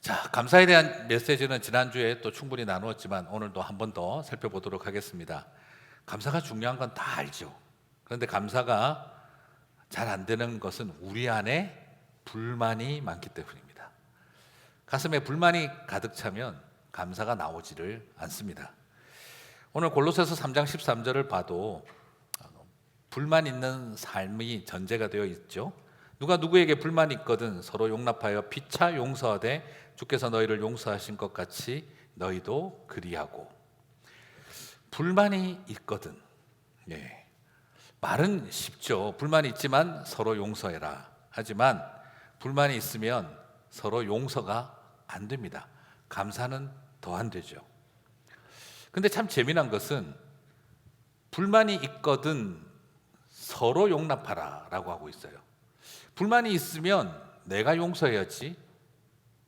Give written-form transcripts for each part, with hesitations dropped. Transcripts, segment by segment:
자, 감사에 대한 메시지는 지난주에 또 충분히 나누었지만 오늘도 한 번 더 살펴보도록 하겠습니다. 감사가 중요한 건 다 알죠. 그런데 감사가 잘 안 되는 것은 우리 안에 불만이 많기 때문입니다. 가슴에 불만이 가득 차면 감사가 나오지를 않습니다. 오늘 골로새서 3장 13절을 봐도 불만 있는 삶이 전제가 되어 있죠. 누가 누구에게 불만이 있거든 서로 용납하여 피차 용서하되 주께서 너희를 용서하신 것 같이 너희도 그리하고. 불만이 있거든. 예. 말은 쉽죠. 불만이 있지만 서로 용서해라. 하지만 불만이 있으면 서로 용서가 안 됩니다. 감사는 더 안 되죠. 근데 참 재미난 것은 불만이 있거든 서로 용납하라 라고 하고 있어요. 불만이 있으면 내가 용서해야지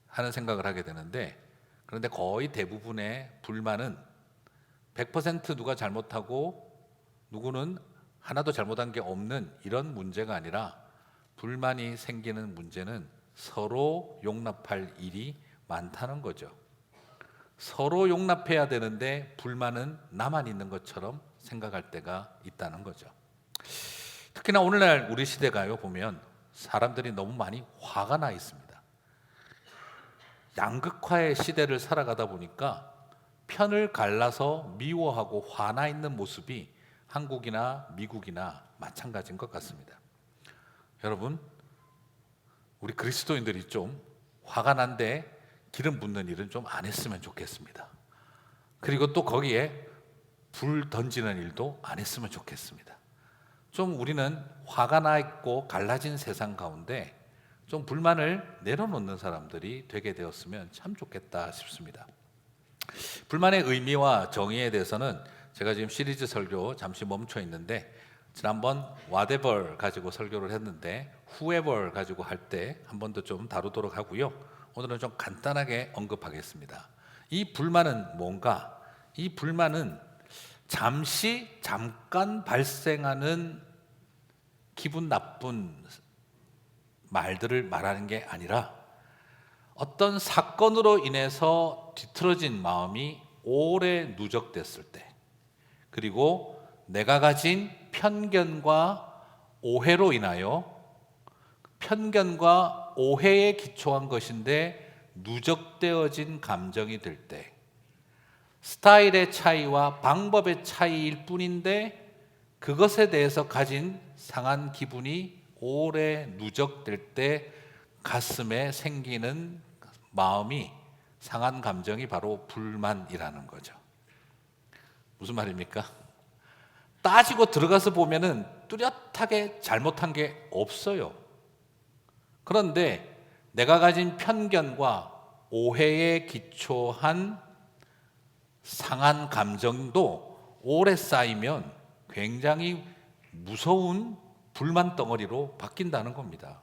하는 생각을 하게 되는데, 그런데 거의 대부분의 불만은 100% 누가 잘못하고 누구는 하나도 잘못한 게 없는 이런 문제가 아니라, 불만이 생기는 문제는 서로 용납할 일이 많다는 거죠. 서로 용납해야 되는데 불만은 나만 있는 것처럼 생각할 때가 있다는 거죠. 특히나 오늘날 우리 시대가요 보면 사람들이 너무 많이 화가 나 있습니다. 양극화의 시대를 살아가다 보니까 편을 갈라서 미워하고 화나 있는 모습이 한국이나 미국이나 마찬가지인 것 같습니다. 여러분, 우리 그리스도인들이 좀 화가 난데 기름 붓는 일은 좀 안 했으면 좋겠습니다. 그리고 또 거기에 불 던지는 일도 안 했으면 좋겠습니다. 좀 우리는 화가 나 있고 갈라진 세상 가운데 좀 불만을 내려놓는 사람들이 되게 되었으면 참 좋겠다 싶습니다. 불만의 의미와 정의에 대해서는 제가 지금 시리즈 설교 잠시 멈춰 있는데, 지난번 whatever 가지고 설교를 했는데 whoever 가지고 할 때 한 번 더 좀 다루도록 하고요. 오늘은 좀 간단하게 언급하겠습니다. 이 불만은 뭔가? 이 불만은 잠깐 발생하는 기분 나쁜 말들을 말하는 게 아니라, 어떤 사건으로 인해서 뒤틀어진 마음이 오래 누적됐을 때, 그리고 내가 가진 편견과 오해로 인하여 편견과 오해에 기초한 것인데 누적되어진 감정이 들 때, 스타일의 차이와 방법의 차이일 뿐인데 그것에 대해서 가진 상한 기분이 오래 누적될 때 가슴에 생기는 마음이, 상한 감정이 바로 불만이라는 거죠. 무슨 말입니까? 따지고 들어가서 보면은 뚜렷하게 잘못한 게 없어요. 그런데 내가 가진 편견과 오해에 기초한 상한 감정도 오래 쌓이면 굉장히 무서운 불만 덩어리로 바뀐다는 겁니다.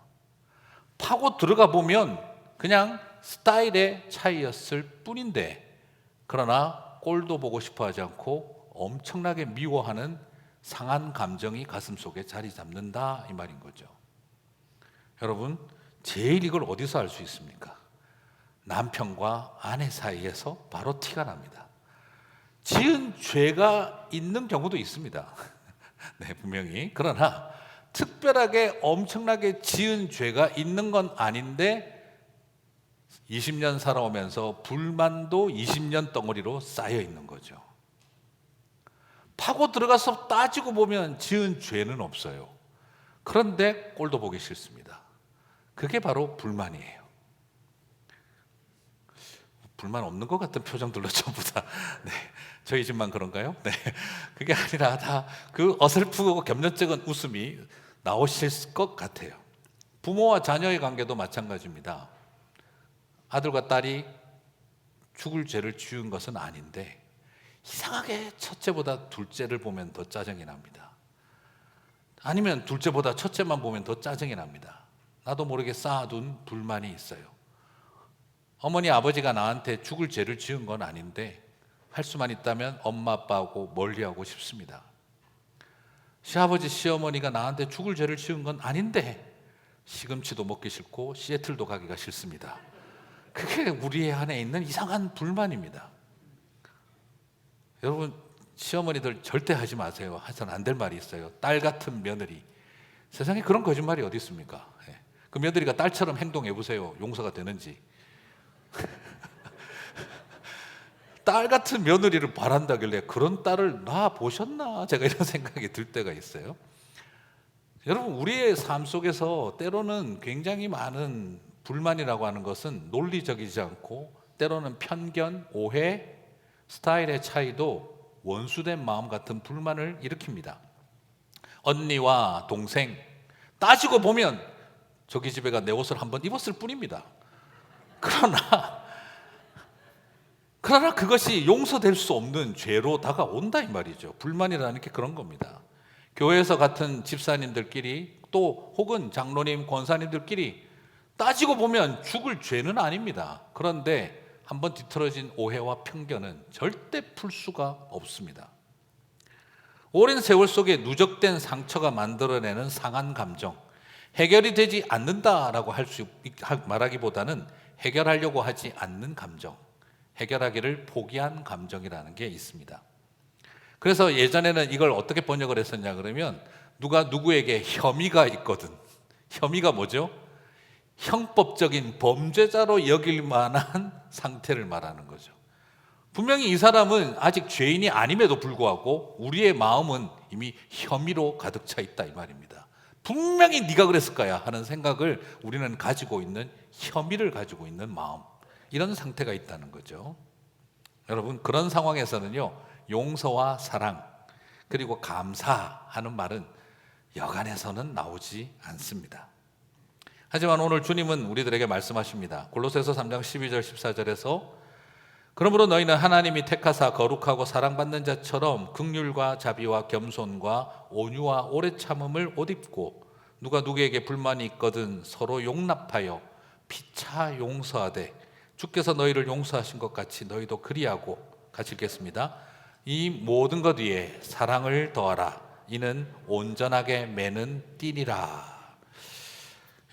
파고 들어가 보면 그냥 스타일의 차이였을 뿐인데, 그러나 꼴도 보고 싶어 하지 않고 엄청나게 미워하는 상한 감정이 가슴속에 자리 잡는다 이 말인 거죠. 여러분, 제일 이걸 어디서 알 수 있습니까? 남편과 아내 사이에서 바로 티가 납니다. 지은 죄가 있는 경우도 있습니다. 네, 분명히. 그러나 특별하게 엄청나게 지은 죄가 있는 건 아닌데 20년 살아오면서 불만도 20년 덩어리로 쌓여 있는 거죠. 파고 들어가서 따지고 보면 지은 죄는 없어요. 그런데 꼴도 보기 싫습니다. 그게 바로 불만이에요. 불만 없는 것 같은 표정들로 전부 다. 네, 저희 집만 그런가요? 네, 그게 아니라 다 그 어설프고 겸연쩍은 웃음이 나오실 것 같아요. 부모와 자녀의 관계도 마찬가지입니다. 아들과 딸이 죽을 죄를 지은 것은 아닌데 이상하게 첫째보다 둘째를 보면 더 짜증이 납니다. 아니면 둘째보다 첫째만 보면 더 짜증이 납니다. 나도 모르게 쌓아둔 불만이 있어요. 어머니 아버지가 나한테 죽을 죄를 지은 건 아닌데 할 수만 있다면 엄마 아빠하고 멀리하고 싶습니다. 시아버지 시어머니가 나한테 죽을 죄를 지은 건 아닌데 시금치도 먹기 싫고 시애틀도 가기가 싫습니다. 그게 우리 안에 있는 이상한 불만입니다. 여러분, 시어머니들 절대 하지 마세요. 해서는 안 될 말이 있어요. 딸 같은 며느리. 세상에 그런 거짓말이 어디 있습니까? 예. 그 며느리가 딸처럼 행동해 보세요. 용서가 되는지. 딸 같은 며느리를 바란다길래 그런 딸을 낳아 보셨나? 제가 이런 생각이 들 때가 있어요. 여러분, 우리의 삶 속에서 때로는 굉장히 많은 불만이라고 하는 것은 논리적이지 않고 때로는 편견, 오해, 스타일의 차이도 원수된 마음 같은 불만을 일으킵니다. 언니와 동생, 따지고 보면 저기 집에가 내 옷을 한번 입었을 뿐입니다. 그러나 그것이 용서될 수 없는 죄로 다가온다 이 말이죠. 불만이라는 게 그런 겁니다. 교회에서 같은 집사님들끼리 또 혹은 장로님, 권사님들끼리 따지고 보면 죽을 죄는 아닙니다. 그런데 한번 뒤틀어진 오해와 편견은 절대 풀 수가 없습니다. 오랜 세월 속에 누적된 상처가 만들어내는 상한 감정, 해결이 되지 않는다라고 말하기보다는 해결하려고 하지 않는 감정, 해결하기를 포기한 감정이라는 게 있습니다. 그래서 예전에는 이걸 어떻게 번역을 했었냐 그러면 누가 누구에게 혐의가 있거든. 혐의가 뭐죠? 형법적인 범죄자로 여길 만한 상태를 말하는 거죠. 분명히 이 사람은 아직 죄인이 아님에도 불구하고 우리의 마음은 이미 혐의로 가득 차 있다 이 말입니다. 분명히 네가 그랬을 거야 하는 생각을 우리는 가지고 있는, 혐의를 가지고 있는 마음, 이런 상태가 있다는 거죠. 여러분, 그런 상황에서는요, 용서와 사랑 그리고 감사하는 말은 여간에서는 나오지 않습니다. 하지만 오늘 주님은 우리들에게 말씀하십니다. 골로새서 3장 12절 14절에서 그러므로 너희는 하나님이 택하사 거룩하고 사랑받는 자처럼 긍휼과 자비와 겸손과 온유와 오래 참음을 옷 입고 누가 누구에게 불만이 있거든 서로 용납하여 피차 용서하되 주께서 너희를 용서하신 것 같이 너희도 그리하고, 같이 읽겠습니다. 이 모든 것 위에 사랑을 더하라. 이는 온전하게 매는 띠니라.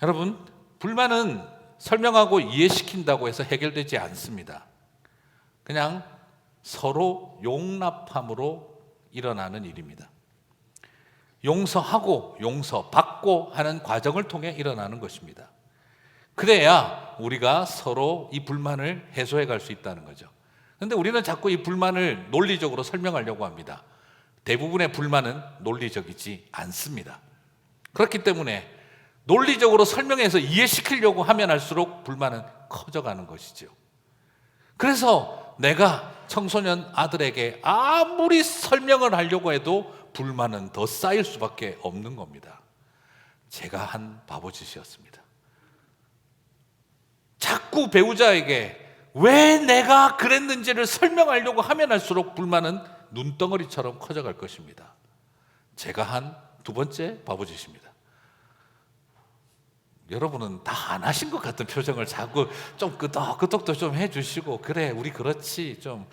여러분, 불만은 설명하고 이해시킨다고 해서 해결되지 않습니다. 그냥 서로 용납함으로 일어나는 일입니다. 용서하고 용서받고 하는 과정을 통해 일어나는 것입니다. 그래야 우리가 서로 이 불만을 해소해 갈 수 있다는 거죠. 그런데 우리는 자꾸 이 불만을 논리적으로 설명하려고 합니다. 대부분의 불만은 논리적이지 않습니다. 그렇기 때문에 논리적으로 설명해서 이해시키려고 하면 할수록 불만은 커져가는 것이죠. 그래서 내가 청소년 아들에게 아무리 설명을 하려고 해도 불만은 더 쌓일 수밖에 없는 겁니다. 제가 한 바보짓이었습니다. 자꾸 배우자에게 왜 내가 그랬는지를 설명하려고 하면 할수록 불만은 눈덩어리처럼 커져갈 것입니다. 제가 한 두 번째 바보짓입니다. 여러분은 다 안 하신 것 같은 표정을 자꾸 좀 끄덕끄덕도 좀 해주시고, 그래 우리 그렇지, 좀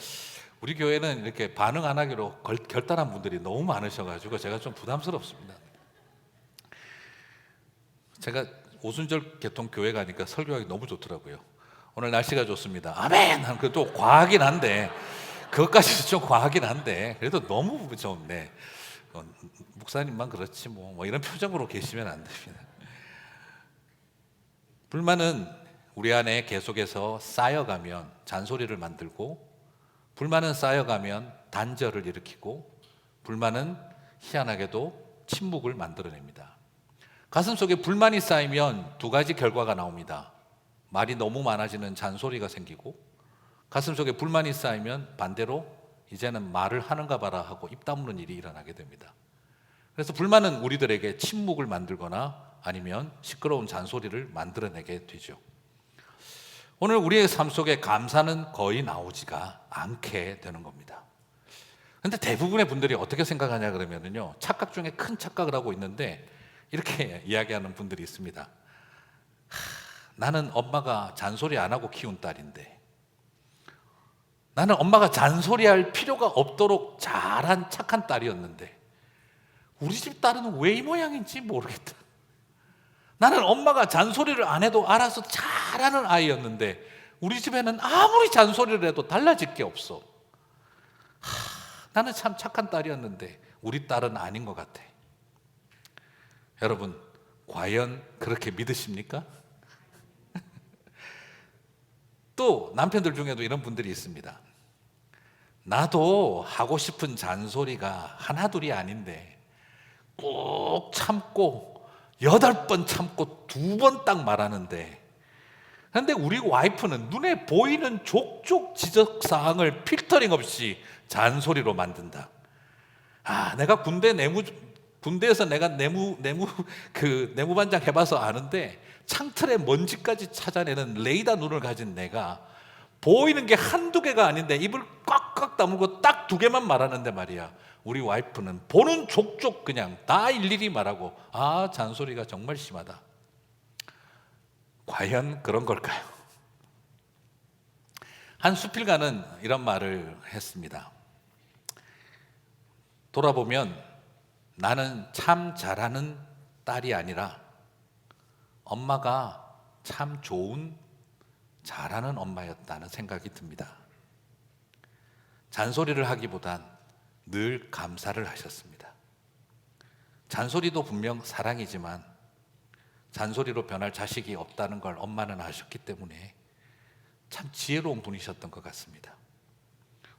우리 교회는 이렇게 반응 안 하기로 결단한 분들이 너무 많으셔가지고 제가 좀 부담스럽습니다. 제가 오순절 개통 교회 가니까 설교하기 너무 좋더라고요. 오늘 날씨가 좋습니다. 아멘! 하는 그또 과하긴 한데, 그것까지도 좀 과하긴 한데 그래도 너무 좀 목사님만 그렇지 뭐 이런 표정으로 계시면 안 됩니다. 불만은 우리 안에 계속해서 쌓여가면 잔소리를 만들고, 불만은 쌓여가면 단절을 일으키고, 불만은 희한하게도 침묵을 만들어냅니다. 가슴속에 불만이 쌓이면 두 가지 결과가 나옵니다. 말이 너무 많아지는 잔소리가 생기고, 가슴속에 불만이 쌓이면 반대로 이제는 말을 하는가 봐라 하고 입 다무는 일이 일어나게 됩니다. 그래서 불만은 우리들에게 침묵을 만들거나 아니면 시끄러운 잔소리를 만들어내게 되죠. 오늘 우리의 삶 속에 감사는 거의 나오지가 않게 되는 겁니다. 그런데 대부분의 분들이 어떻게 생각하냐 그러면요, 착각 중에 큰 착각을 하고 있는데 이렇게 이야기하는 분들이 있습니다. 나는 엄마가 잔소리 안 하고 키운 딸인데, 나는 엄마가 잔소리할 필요가 없도록 잘한 착한 딸이었는데 우리 집 딸은 왜 이 모양인지 모르겠다. 나는 엄마가 잔소리를 안 해도 알아서 잘하는 아이였는데 우리 집에는 아무리 잔소리를 해도 달라질 게 없어. 나는 참 착한 딸이었는데 우리 딸은 아닌 것 같아. 여러분, 과연 그렇게 믿으십니까? 또 남편들 중에도 이런 분들이 있습니다. 나도 하고 싶은 잔소리가 하나둘이 아닌데 꼭 참고 8번 참고 2번 딱 말하는데, 그런데 우리 와이프는 눈에 보이는 족족 지적사항을 필터링 없이 잔소리로 만든다. 내가 군대에서 내가 내무반장 해봐서 아는데, 창틀에 먼지까지 찾아내는 레이더 눈을 가진 내가 보이는 게 한두 개가 아닌데 입을 꽉꽉 다물고 딱 2개만 말하는데 말이야, 우리 와이프는 보는 족족 그냥 다 일일이 말하고, 잔소리가 정말 심하다. 과연 그런 걸까요? 한 수필가는 이런 말을 했습니다. 돌아보면 나는 참 잘하는 딸이 아니라 엄마가 참 좋은 잘하는 엄마였다는 생각이 듭니다. 잔소리를 하기보단 늘 감사를 하셨습니다. 잔소리도 분명 사랑이지만 잔소리로 변할 자식이 없다는 걸 엄마는 아셨기 때문에 참 지혜로운 분이셨던 것 같습니다.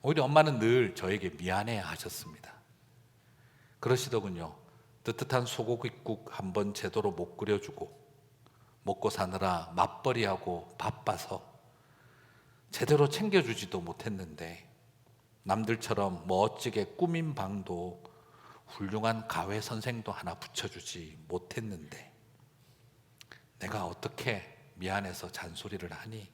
오히려 엄마는 늘 저에게 미안해 하셨습니다. 그러시더군요. 뜨뜻한 소고기국 한 번 제대로 못 끓여주고 먹고 사느라 맞벌이하고 바빠서 제대로 챙겨주지도 못했는데, 남들처럼 멋지게 꾸민 방도 훌륭한 가회 선생도 하나 붙여주지 못했는데 내가 어떻게 미안해서 잔소리를 하니?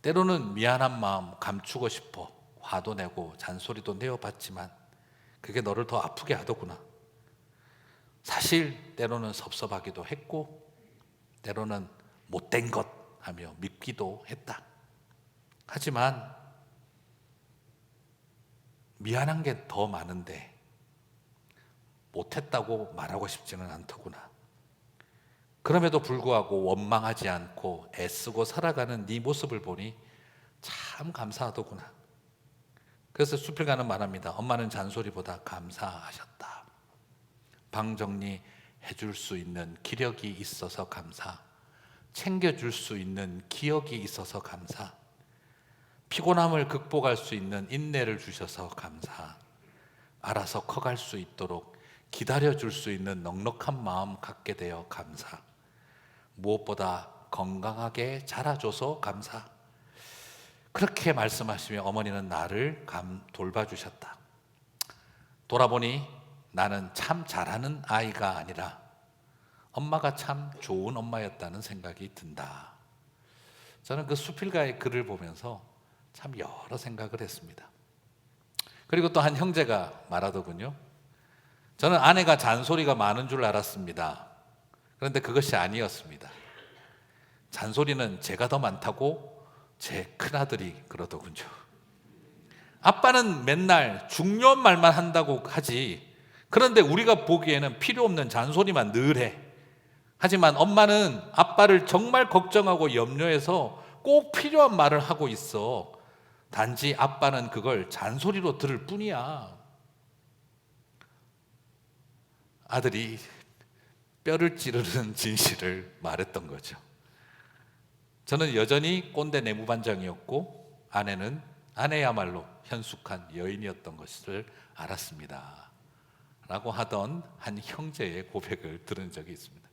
때로는 미안한 마음 감추고 싶어 화도 내고 잔소리도 내어봤지만 그게 너를 더 아프게 하더구나. 사실 때로는 섭섭하기도 했고 때로는 못된 것 하며 밉기도 했다. 하지만 미안한 게 더 많은데 못했다고 말하고 싶지는 않더구나. 그럼에도 불구하고 원망하지 않고 애쓰고 살아가는 네 모습을 보니 참 감사하더구나. 그래서 수필가는 말합니다. 엄마는 잔소리보다 감사하셨다. 방 정리 해줄 수 있는 기력이 있어서 감사, 챙겨줄 수 있는 기억이 있어서 감사, 피곤함을 극복할 수 있는 인내를 주셔서 감사, 알아서 커갈 수 있도록 기다려줄 수 있는 넉넉한 마음 갖게 되어 감사, 무엇보다 건강하게 자라줘서 감사. 그렇게 말씀하시며 어머니는 나를 돌봐주셨다. 돌아보니 나는 참 잘하는 아이가 아니라 엄마가 참 좋은 엄마였다는 생각이 든다. 저는 그 수필가의 글을 보면서 참 여러 생각을 했습니다. 그리고 또 한 형제가 말하더군요. 저는 아내가 잔소리가 많은 줄 알았습니다. 그런데 그것이 아니었습니다. 잔소리는 제가 더 많다고 제 큰아들이 그러더군요. 아빠는 맨날 중요한 말만 한다고 하지, 그런데 우리가 보기에는 필요 없는 잔소리만 늘 해. 하지만 엄마는 아빠를 정말 걱정하고 염려해서 꼭 필요한 말을 하고 있어. 단지 아빠는 그걸 잔소리로 들을 뿐이야. 아들이 뼈를 찌르는 진실을 말했던 거죠. 저는 여전히 꼰대 내무반장이었고 아내야말로 현숙한 여인이었던 것을 알았습니다. 라고 하던 한 형제의 고백을 들은 적이 있습니다.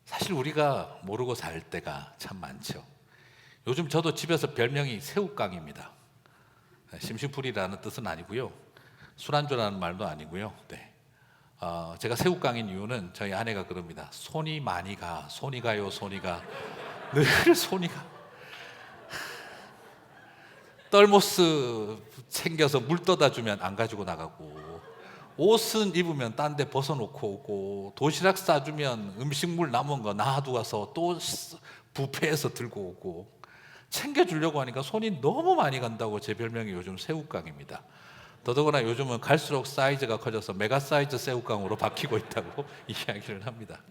사실 우리가 모르고 살 때가 참 많죠. 요즘 저도 집에서 별명이 새우깡입니다. 심심풀이라는 뜻은 아니고요, 술안주라는 말도 아니고요. 네. 제가 새우깡인 이유는 저희 아내가 그럽니다. 손이 많이 가, 손이 가요, 손이 가. 늘 손이 가. 떨모스 챙겨서 물 떠다 주면 안 가지고 나가고, 옷은 입으면 딴 데 벗어놓고 오고, 도시락 싸주면 음식물 남은 거 놔두고 가서 또 뷔페에서 들고 오고, 챙겨주려고 하니까 손이 너무 많이 간다고 제 별명이 요즘 새우깡입니다. 더더구나 요즘은 갈수록 사이즈가 커져서 메가 사이즈 새우깡으로 바뀌고 있다고 이야기를 합니다.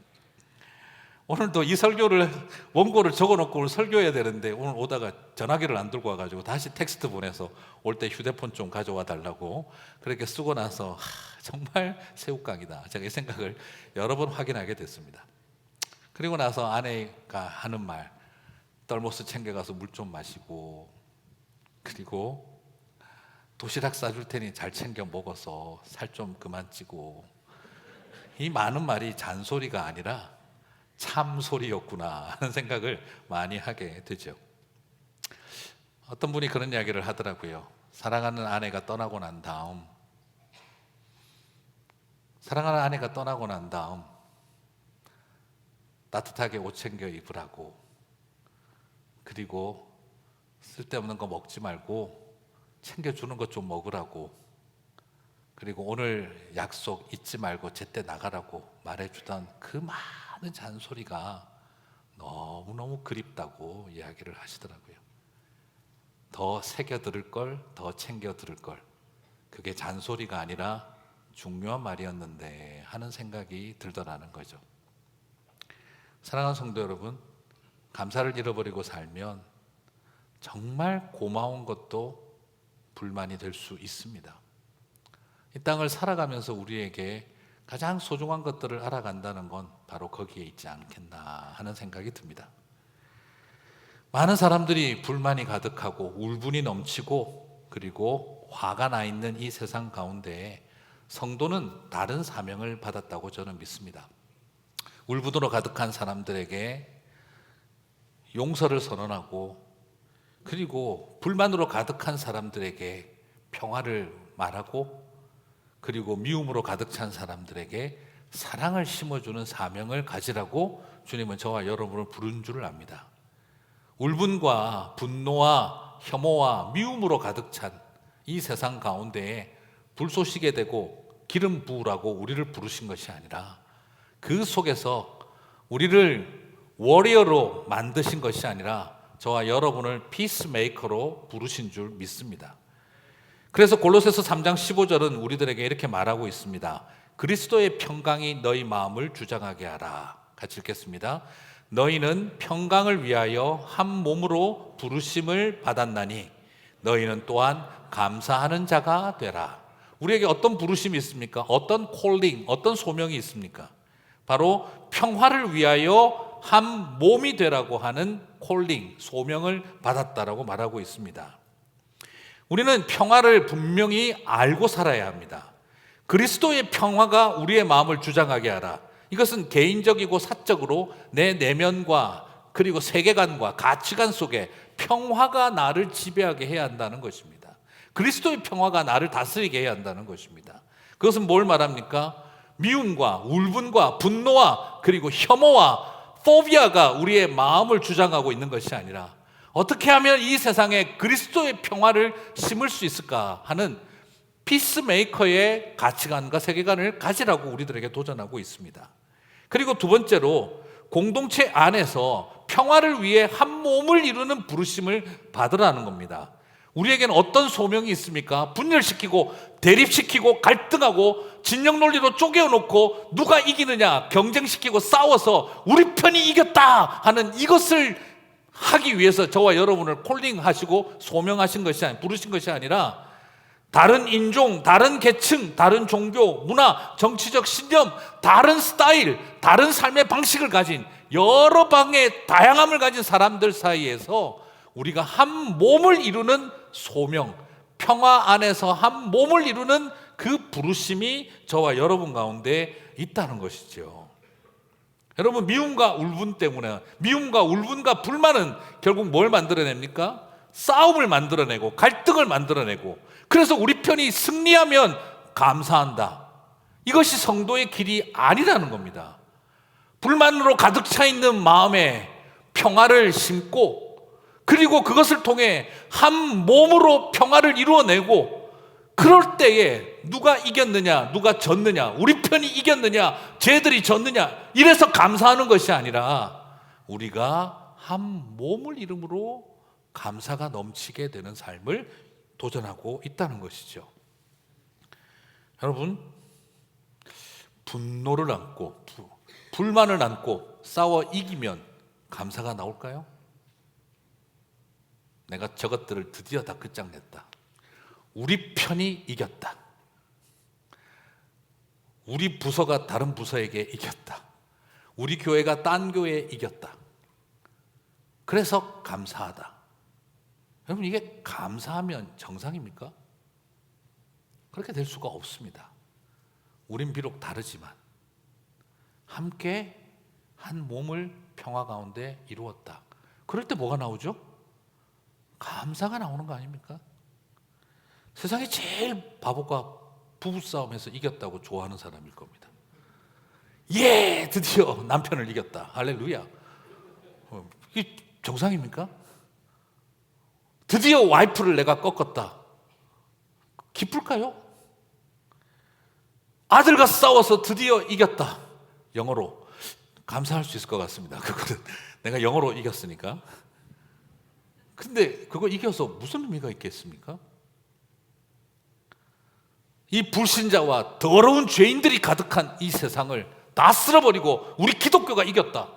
오늘도 이 설교를 원고를 적어놓고 오늘 설교해야 되는데 오늘 오다가 전화기를 안 들고 와가지고 다시 텍스트 보내서 올 때 휴대폰 좀 가져와 달라고 그렇게 쓰고 나서 정말 새우깡이다, 제가 이 생각을 여러 번 확인하게 됐습니다. 그리고 나서 아내가 하는 말, 떨모스 챙겨가서 물 좀 마시고, 그리고 도시락 싸줄 테니 잘 챙겨 먹어서 살 좀 그만 찌고, 이 많은 말이 잔소리가 아니라 참소리였구나 하는 생각을 많이 하게 되죠. 어떤 분이 그런 이야기를 하더라고요. 사랑하는 아내가 떠나고 난 다음 따뜻하게 옷 챙겨 입으라고, 그리고 쓸데없는 거 먹지 말고 챙겨주는 것 좀 먹으라고, 그리고 오늘 약속 잊지 말고 제때 나가라고 말해주던 그 많은 잔소리가 너무너무 그립다고 이야기를 하시더라고요. 더 새겨 들을 걸, 더 챙겨 들을 걸, 그게 잔소리가 아니라 중요한 말이었는데 하는 생각이 들더라는 거죠. 사랑하는 성도 여러분, 감사를 잃어버리고 살면 정말 고마운 것도 불만이 될 수 있습니다. 이 땅을 살아가면서 우리에게 가장 소중한 것들을 알아간다는 건 바로 거기에 있지 않겠나 하는 생각이 듭니다. 많은 사람들이 불만이 가득하고 울분이 넘치고 그리고 화가 나 있는 이 세상 가운데에 성도는 다른 사명을 받았다고 저는 믿습니다. 울분으로 가득한 사람들에게 용서를 선언하고, 그리고 불만으로 가득한 사람들에게 평화를 말하고, 그리고 미움으로 가득 찬 사람들에게 사랑을 심어주는 사명을 가지라고 주님은 저와 여러분을 부른 줄을 압니다. 울분과 분노와 혐오와 미움으로 가득 찬 이 세상 가운데에 불쏘시게 되고 기름 부으라고 우리를 부르신 것이 아니라 그 속에서 우리를 워리어로 만드신 것이 아니라 저와 여러분을 피스메이커로 부르신 줄 믿습니다. 그래서 골로새서 3장 15절은 우리들에게 이렇게 말하고 있습니다. 그리스도의 평강이 너희 마음을 주장하게 하라. 같이 읽겠습니다. 너희는 평강을 위하여 한 몸으로 부르심을 받았나니 너희는 또한 감사하는 자가 되라. 우리에게 어떤 부르심이 있습니까? 어떤 콜링, 어떤 소명이 있습니까? 바로 평화를 위하여 한 몸이 되라고 하는 콜링, 소명을 받았다라고 말하고 있습니다. 우리는 평화를 분명히 알고 살아야 합니다. 그리스도의 평화가 우리의 마음을 주장하게 하라. 이것은 개인적이고 사적으로 내 내면과 그리고 세계관과 가치관 속에 평화가 나를 지배하게 해야 한다는 것입니다. 그리스도의 평화가 나를 다스리게 해야 한다는 것입니다. 그것은 뭘 말합니까? 미움과 울분과 분노와 그리고 혐오와 포비아가 우리의 마음을 주장하고 있는 것이 아니라 어떻게 하면 이 세상에 그리스도의 평화를 심을 수 있을까 하는 피스메이커의 가치관과 세계관을 가지라고 우리들에게 도전하고 있습니다. 그리고 두 번째로 공동체 안에서 평화를 위해 한 몸을 이루는 부르심을 받으라는 겁니다. 우리에게는 어떤 소명이 있습니까? 분열시키고 대립시키고 갈등하고 진영 논리로 쪼개어놓고 누가 이기느냐 경쟁시키고 싸워서 우리 편이 이겼다 하는 이것을 하기 위해서 저와 여러분을 콜링하시고 소명하신 것이 아니라 부르신 것이 아니라 다른 인종, 다른 계층, 다른 종교, 문화, 정치적 신념, 다른 스타일, 다른 삶의 방식을 가진 여러 방의 다양함을 가진 사람들 사이에서 우리가 한 몸을 이루는 소명, 평화 안에서 한 몸을 이루는 그 부르심이 저와 여러분 가운데 있다는 것이죠. 여러분, 미움과 울분 때문에, 미움과 울분과 불만은 결국 뭘 만들어냅니까? 싸움을 만들어내고 갈등을 만들어내고, 그래서 우리 편이 승리하면 감사한다. 이것이 성도의 길이 아니라는 겁니다. 불만으로 가득 차 있는 마음에 평화를 심고, 그리고 그것을 통해 한 몸으로 평화를 이루어내고, 그럴 때에 누가 이겼느냐, 누가 졌느냐, 우리 편이 이겼느냐, 쟤들이 졌느냐, 이래서 감사하는 것이 아니라 우리가 한 몸을 이름으로 감사가 넘치게 되는 삶을 도전하고 있다는 것이죠. 여러분, 분노를 안고 불만을 안고 싸워 이기면 감사가 나올까요? 내가 저것들을 드디어 다 끝장냈다. 우리 편이 이겼다. 우리 부서가 다른 부서에게 이겼다. 우리 교회가 딴 교회에 이겼다. 그래서 감사하다. 여러분, 이게 감사하면 정상입니까? 그렇게 될 수가 없습니다. 우린 비록 다르지만 함께 한 몸을 평화 가운데 이루었다. 그럴 때 뭐가 나오죠? 감사가 나오는 거 아닙니까? 세상에 제일 바보가 부부싸움에서 이겼다고 좋아하는 사람일 겁니다. 예! 드디어 남편을 이겼다. 할렐루야. 이게 정상입니까? 드디어 와이프를 내가 꺾었다. 기쁠까요? 아들과 싸워서 드디어 이겼다. 영어로 감사할 수 있을 것 같습니다. 그거는 내가 영어로 이겼으니까. 근데 그거 이겨서 무슨 의미가 있겠습니까? 이 불신자와 더러운 죄인들이 가득한 이 세상을 다 쓸어버리고 우리 기독교가 이겼다.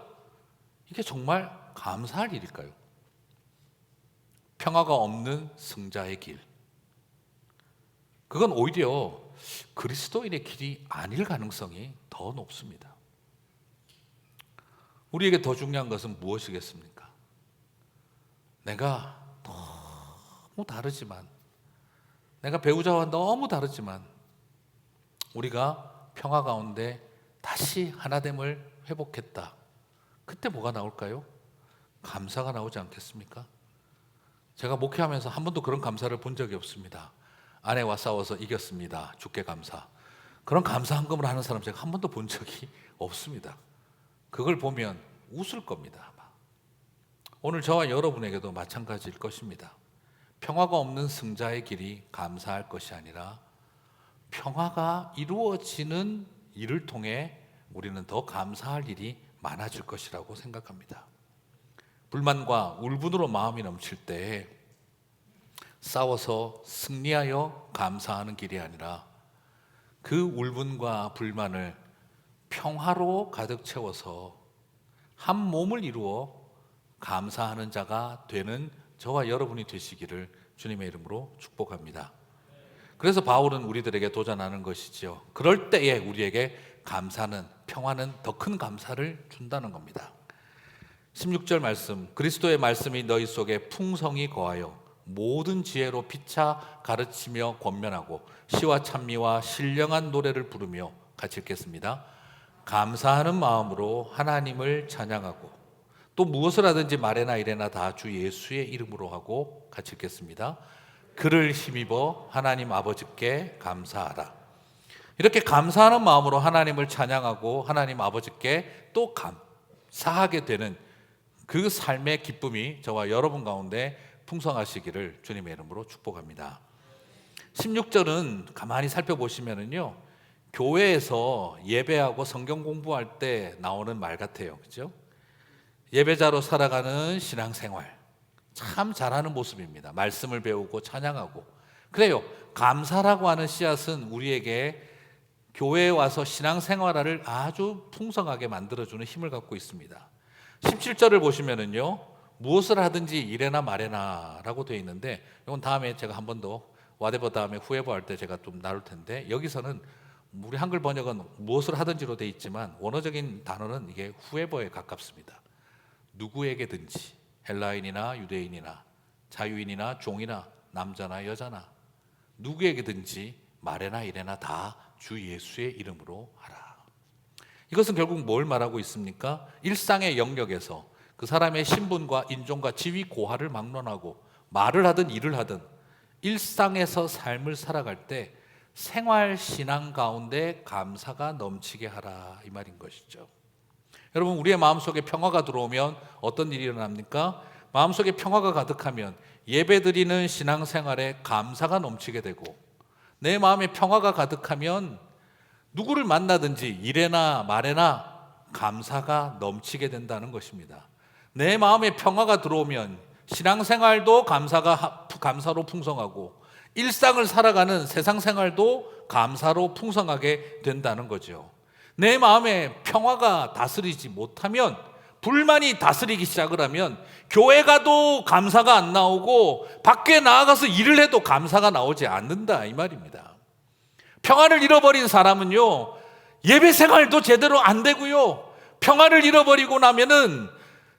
이게 정말 감사할 일일까요? 평화가 없는 승자의 길. 그건 오히려 그리스도인의 길이 아닐 가능성이 더 높습니다. 우리에게 더 중요한 것은 무엇이겠습니까? 내가 너무 다르지만, 내가 배우자와 너무 다르지만 우리가 평화 가운데 다시 하나됨을 회복했다. 그때 뭐가 나올까요? 감사가 나오지 않겠습니까? 제가 목회하면서 한 번도 그런 감사를 본 적이 없습니다. 아내와 싸워서 이겼습니다. 주께 감사. 그런 감사 헌금을 하는 사람 제가 한 번도 본 적이 없습니다. 그걸 보면 웃을 겁니다, 아마. 오늘 저와 여러분에게도 마찬가지일 것입니다. 평화가 없는 승자의 길이 감사할 것이 아니라 평화가 이루어지는 일을 통해 우리는 더 감사할 일이 많아질 것이라고 생각합니다. 불만과 울분으로 마음이 넘칠 때 싸워서 승리하여 감사하는 길이 아니라 그 울분과 불만을 평화로 가득 채워서 한 몸을 이루어 감사하는 자가 되는 저와 여러분이 되시기를 주님의 이름으로 축복합니다. 그래서 바울은 우리들에게 도전하는 것이지요. 그럴 때에 우리에게 감사는, 평화는 더 큰 감사를 준다는 겁니다. 16절 말씀, 그리스도의 말씀이 너희 속에 풍성히 거하여 모든 지혜로 피차 가르치며 권면하고 시와 찬미와 신령한 노래를 부르며, 같이 읽겠습니다. 감사하는 마음으로 하나님을 찬양하고 또 무엇을 하든지 말에나 이래나 다 주 예수의 이름으로 하고, 같이 읽겠습니다. 그를 힘입어 하나님 아버지께 감사하라. 이렇게 감사하는 마음으로 하나님을 찬양하고 하나님 아버지께 또 감사하게 되는 그 삶의 기쁨이 저와 여러분 가운데 풍성하시기를 주님의 이름으로 축복합니다. 16절은 가만히 살펴보시면은요, 교회에서 예배하고 성경 공부할 때 나오는 말 같아요. 그렇죠? 예배자로 살아가는 신앙생활 참 잘하는 모습입니다. 말씀을 배우고 찬양하고. 그래요. 감사라고 하는 씨앗은 우리에게 교회에 와서 신앙생활을 아주 풍성하게 만들어주는 힘을 갖고 있습니다. 17절을 보시면은요, 무엇을 하든지 이래나 말해나 라고 되어 있는데, 이건 다음에 제가 한 번 더 whatever 다음에 whoever 할 때 제가 좀 나눌 텐데, 여기서는 우리 한글 번역은 무엇을 하든지로 되어 있지만 원어적인 단어는 이게 whoever에 가깝습니다. 누구에게든지, 헬라인이나 유대인이나 자유인이나 종이나 남자나 여자나 누구에게든지 말해나 이래나 다 주 예수의 이름으로 하라. 이것은 결국 뭘 말하고 있습니까? 일상의 영역에서 그 사람의 신분과 인종과 지위 고하를 막론하고 말을 하든 일을 하든 일상에서 삶을 살아갈 때 생활 신앙 가운데 감사가 넘치게 하라, 이 말인 것이죠. 여러분, 우리의 마음속에 평화가 들어오면 어떤 일이 일어납니까? 마음속에 평화가 가득하면 예배드리는 신앙생활에 감사가 넘치게 되고, 내 마음에 평화가 가득하면 누구를 만나든지 일에나 말에나 감사가 넘치게 된다는 것입니다. 내 마음에 평화가 들어오면 신앙생활도 감사로 풍성하고 일상을 살아가는 세상 생활도 감사로 풍성하게 된다는 거죠. 내 마음에 평화가 다스리지 못하면, 불만이 다스리기 시작을 하면 교회 가도 감사가 안 나오고 밖에 나아가서 일을 해도 감사가 나오지 않는다, 이 말입니다. 평화를 잃어버린 사람은요, 예배 생활도 제대로 안 되고요, 평화를 잃어버리고 나면은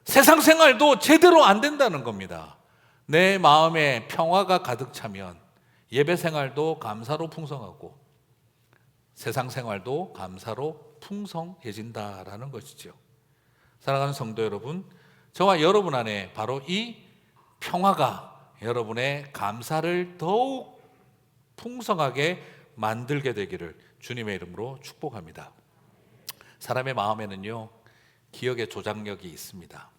세상 생활도 제대로 안 된다는 겁니다. 내 마음에 평화가 가득 차면 예배 생활도 감사로 풍성하고 세상 생활도 감사로 풍성해진다라는 것이죠. 사랑하는 성도 여러분, 저와 여러분 안에 바로 이 평화가 여러분의 감사를 더욱 풍성하게 만들게 되기를 주님의 이름으로 축복합니다. 사람의 마음에는요, 기억의 조작력이 있습니다.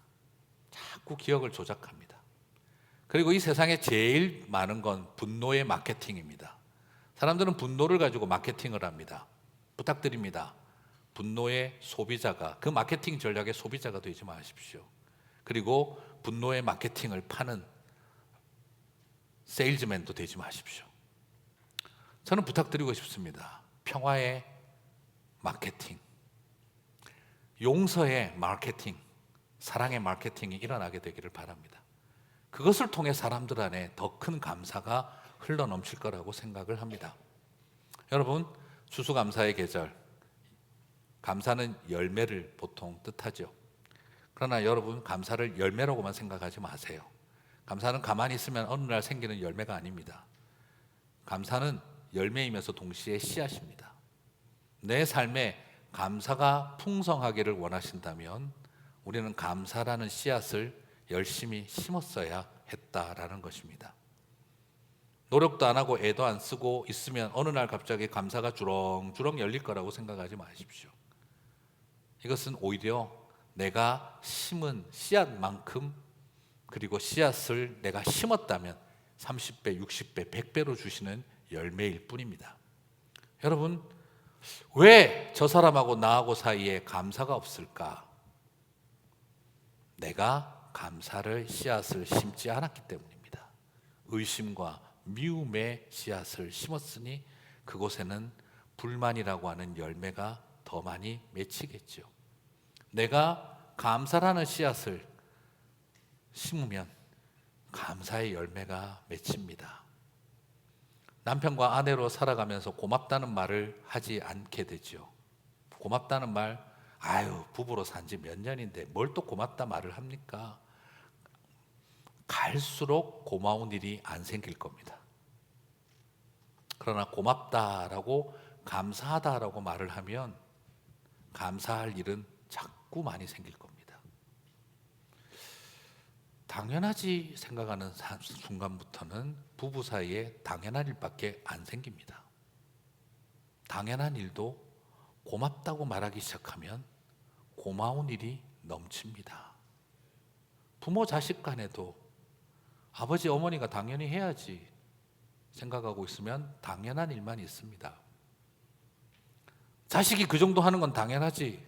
자꾸 기억을 조작합니다. 그리고 이 세상에 제일 많은 건 분노의 마케팅입니다. 사람들은 분노를 가지고 마케팅을 합니다. 부탁드립니다. 분노의 소비자가, 그 마케팅 전략의 소비자가 되지 마십시오. 그리고 분노의 마케팅을 파는 세일즈맨도 되지 마십시오. 저는 부탁드리고 싶습니다. 평화의 마케팅, 용서의 마케팅, 사랑의 마케팅이 일어나게 되기를 바랍니다. 그것을 통해 사람들 안에 더 큰 감사가 흘러넘칠 거라고 생각을 합니다. 여러분, 추수감사의 계절, 감사는 열매를 보통 뜻하죠. 그러나 여러분, 감사를 열매라고만 생각하지 마세요. 감사는 가만히 있으면 어느 날 생기는 열매가 아닙니다. 감사는 열매이면서 동시에 씨앗입니다. 내 삶에 감사가 풍성하기를 원하신다면 우리는 감사라는 씨앗을 열심히 심었어야 했다라는 것입니다. 노력도 안 하고 애도 안 쓰고 있으면 어느 날 갑자기 감사가 주렁주렁 열릴 거라고 생각하지 마십시오. 이것은 오히려 내가 심은 씨앗만큼, 그리고 씨앗을 내가 심었다면 30배, 60배, 100배로 주시는 열매일 뿐입니다. 여러분, 왜 저 사람하고 나하고 사이에 감사가 없을까? 내가 감사를 씨앗을 심지 않았기 때문입니다. 의심과 미움의 씨앗을 심었으니 그곳에는 불만이라고 하는 열매가 더 많이 맺히겠죠. 내가 감사라는 씨앗을 심으면 감사의 열매가 맺힙니다. 남편과 아내로 살아가면서 고맙다는 말을 하지 않게 되죠. 고맙다는 말, 아유, 부부로 산 지 몇 년인데 뭘 또 고맙다 말을 합니까? 갈수록 고마운 일이 안 생길 겁니다. 그러나 고맙다라고, 감사하다라고 말을 하면 감사할 일은 자꾸 많이 생길 겁니다. 당연하지 생각하는 순간부터는 부부 사이에 당연한 일밖에 안 생깁니다. 당연한 일도 고맙다고 말하기 시작하면 고마운 일이 넘칩니다. 부모 자식 간에도 아버지 어머니가 당연히 해야지 생각하고 있으면 당연한 일만 있습니다. 자식이 그 정도 하는 건 당연하지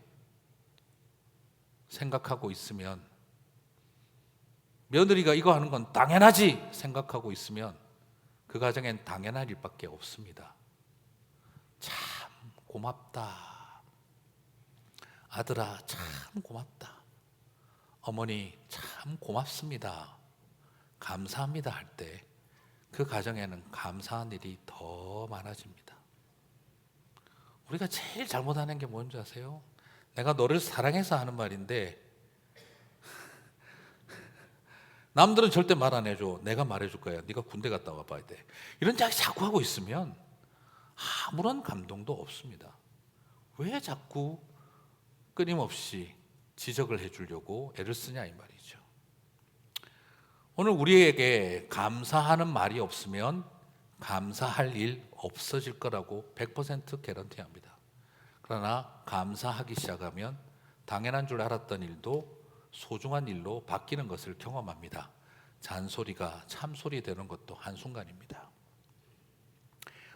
생각하고 있으면, 며느리가 이거 하는 건 당연하지 생각하고 있으면 그 가정엔 당연한 일밖에 없습니다. 참 고맙다. 아들아, 참 고맙다. 어머니, 참 고맙습니다. 감사합니다 할 때 그 가정에는 감사한 일이 더 많아집니다. 우리가 제일 잘못하는 게 뭔지 아세요? 내가 너를 사랑해서 하는 말인데 남들은 절대 말 안 해줘. 내가 말해줄 거야. 네가 군대 갔다 와봐야 돼. 이런 이야기 자꾸 하고 있으면 아무런 감동도 없습니다. 왜 자꾸 끊임없이 지적을 해주려고 애를 쓰냐 이 말이죠. 오늘 우리에게 감사하는 말이 없으면 감사할 일 없어질 거라고 100% 개런티합니다. 그러나 감사하기 시작하면 당연한 줄 알았던 일도 소중한 일로 바뀌는 것을 경험합니다. 잔소리가 참소리 되는 것도 한순간입니다.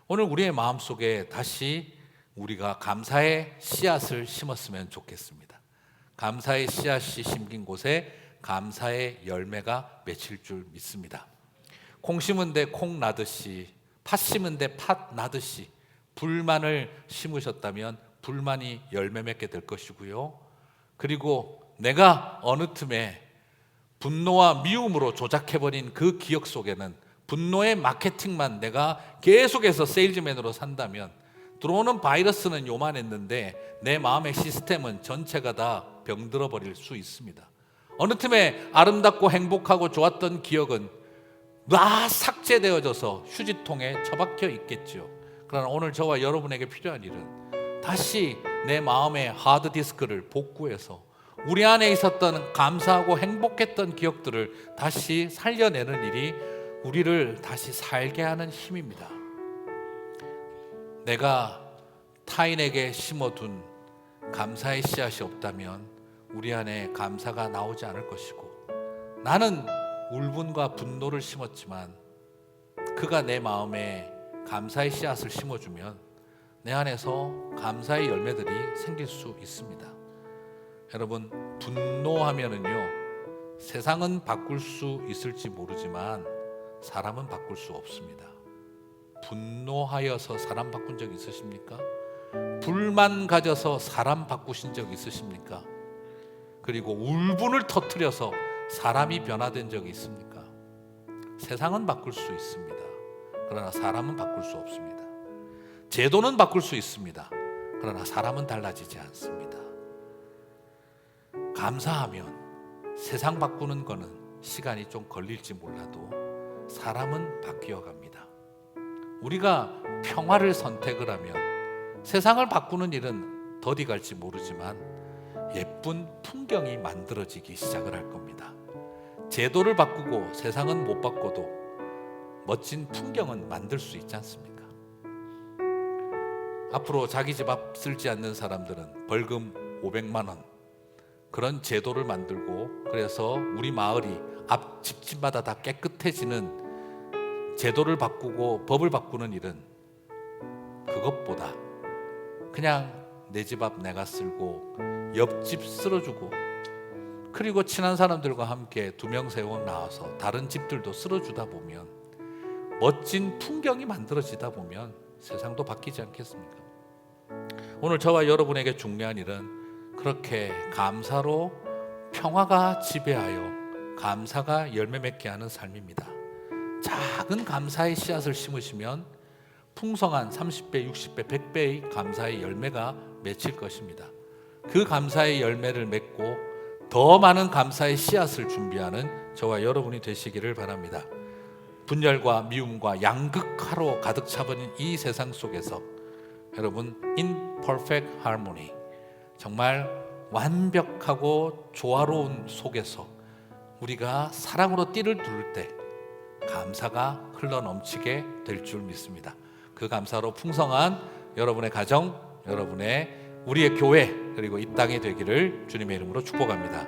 오늘 우리의 마음속에 다시 우리가 감사의 씨앗을 심었으면 좋겠습니다. 감사의 씨앗이 심긴 곳에 감사의 열매가 맺힐 줄 믿습니다. 콩 심은 데 콩 나듯이, 팥 심은 데 팥 나듯이 불만을 심으셨다면 불만이 열매 맺게 될 것이고요. 그리고 내가 어느 틈에 분노와 미움으로 조작해버린 그 기억 속에는 분노의 마케팅만 내가 계속해서 세일즈맨으로 산다면 들어오는 바이러스는 요만했는데 내 마음의 시스템은 전체가 다 병들어 버릴 수 있습니다. 어느 틈에 아름답고 행복하고 좋았던 기억은 다 삭제되어져서 휴지통에 처박혀 있겠죠. 그러나 오늘 저와 여러분에게 필요한 일은 다시 내 마음의 하드디스크를 복구해서 우리 안에 있었던 감사하고 행복했던 기억들을 다시 살려내는 일이 우리를 다시 살게 하는 힘입니다. 내가 타인에게 심어둔 감사의 씨앗이 없다면 우리 안에 감사가 나오지 않을 것이고, 나는 울분과 분노를 심었지만 그가 내 마음에 감사의 씨앗을 심어주면 내 안에서 감사의 열매들이 생길 수 있습니다. 여러분, 분노하면은요, 세상은 바꿀 수 있을지 모르지만 사람은 바꿀 수 없습니다. 분노하여서 사람 바꾼 적 있으십니까? 불만 가져서 사람 바꾸신 적 있으십니까? 그리고 울분을 터뜨려서 사람이 변화된 적이 있습니까? 세상은 바꿀 수 있습니다. 그러나 사람은 바꿀 수 없습니다. 제도는 바꿀 수 있습니다. 그러나 사람은 달라지지 않습니다. 감사하면 세상 바꾸는 거는 시간이 좀 걸릴지 몰라도 사람은 바뀌어 갑니다. 우리가 평화를 선택을 하면 세상을 바꾸는 일은 더디 갈지 모르지만 예쁜 풍경이 만들어지기 시작을 할 겁니다. 제도를 바꾸고 세상은 못 바꿔도 멋진 풍경은 만들 수 있지 않습니까? 앞으로 자기 집 앞 쓸지 않는 사람들은 벌금 500만 원 그런 제도를 만들고, 그래서 우리 마을이 앞 집집마다 다 깨끗해지는 제도를 바꾸고 법을 바꾸는 일은 그것보다 그냥 내 집 앞 내가 쓸고 옆집 쓸어주고, 그리고 친한 사람들과 함께 2명 3명 나와서 다른 집들도 쓸어주다 보면 멋진 풍경이 만들어지다 보면 세상도 바뀌지 않겠습니까? 오늘 저와 여러분에게 중요한 일은 그렇게 감사로 평화가 지배하여 감사가 열매 맺게 하는 삶입니다. 작은 감사의 씨앗을 심으시면 풍성한 30배, 60배, 100배의 감사의 열매가 맺힐 것입니다. 그 감사의 열매를 맺고 더 많은 감사의 씨앗을 준비하는 저와 여러분이 되시기를 바랍니다. 분열과 미움과 양극화로 가득 차버린 이 세상 속에서 여러분, in perfect harmony, 정말 완벽하고 조화로운 속에서 우리가 사랑으로 띠를 두를 때 감사가 흘러넘치게 될 줄 믿습니다. 그 감사로 풍성한 여러분의 가정, 여러분의 우리의 교회, 그리고 이 땅이 되기를 주님의 이름으로 축복합니다.